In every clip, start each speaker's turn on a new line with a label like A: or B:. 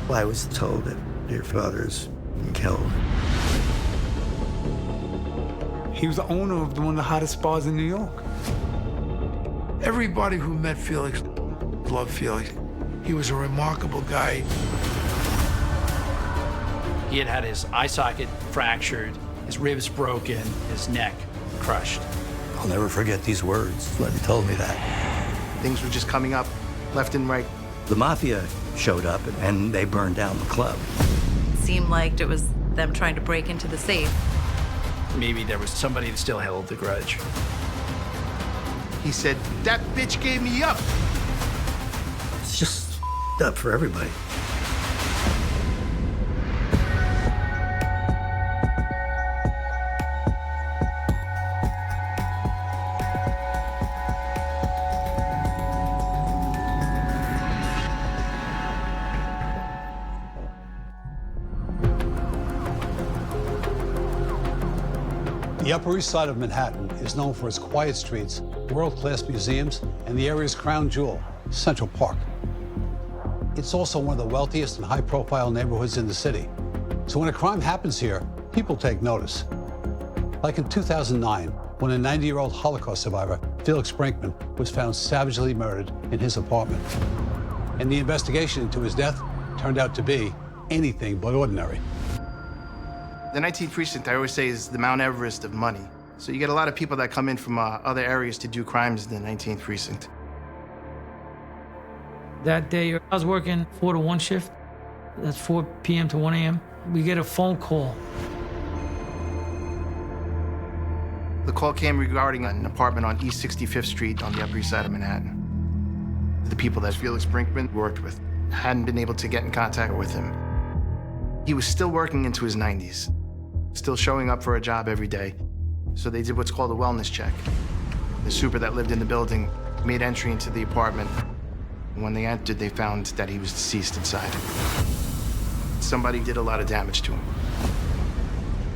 A: I was told that your father's been killed.
B: He was the owner of one of the hottest bars in New York.
C: Everybody who met Felix loved Felix. He was a remarkable guy.
D: He had had his eye socket fractured, his ribs broken, his neck crushed.
A: I'll never forget these words when he told me that.
E: Things were just coming up left and right.
A: The mafia showed up and they burned down the club.
F: It seemed like it was them trying to break into the safe.
D: Maybe there was somebody that still held the grudge.
E: He said, "That bitch gave me up."
A: It's just up for everybody.
G: The Upper East Side of Manhattan is known for its quiet streets, world-class museums, and the area's crown jewel, Central Park. It's also one of the wealthiest and high-profile neighborhoods in the city. So when a crime happens here, people take notice. Like in 2009, when a 90-year-old Holocaust survivor, Felix Brinkman, was found savagely murdered in his apartment. And the investigation into his death turned out to be anything but ordinary.
E: The 19th precinct, I always say, is the Mount Everest of money. So you get a lot of people that come in from other areas to do crimes in the 19th precinct.
H: That day, I was working 4 to 1 shift. That's 4 p.m. to 1 a.m. We get a phone call.
E: The call came regarding an apartment on East 65th Street on the Upper East Side of Manhattan. The people that Felix Brinkman worked with hadn't been able to get in contact with him. He was still working into his 90s, still showing up for a job every day. So they did what's called a wellness check. The super that lived in the building made entry into the apartment. When they entered, they found that he was deceased inside. Somebody did a lot of damage to him.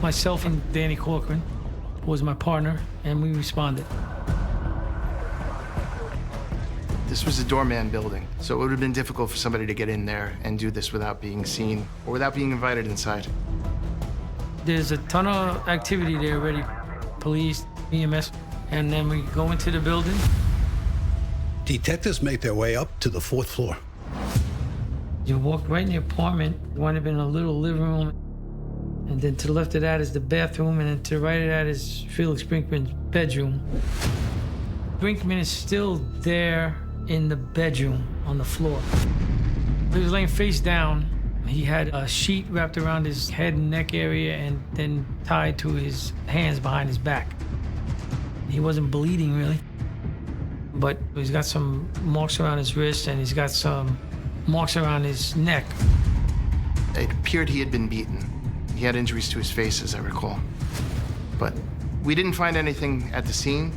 H: Myself and Danny Corcoran was my partner, and we responded.
E: This was a doorman building, so it would have been difficult for somebody to get in there and do this without being seen or without being invited inside.
H: There's a ton of activity there already. Police, EMS, and then we go into the building.
G: Detectives make their way up to the 4th floor.
H: You walk right in the apartment, wind up in a little living room, and then to the left of that is the bathroom, and then to the right of that is Felix Brinkman's bedroom. Brinkman is still there in the bedroom on the floor. He was laying face down. He had a sheet wrapped around his head and neck area and then tied to his hands behind his back. He wasn't bleeding really, but he's got some marks around his wrist and he's got some marks around his neck.
E: It appeared he had been beaten. He had injuries to his face, as I recall. But we didn't find anything at the scene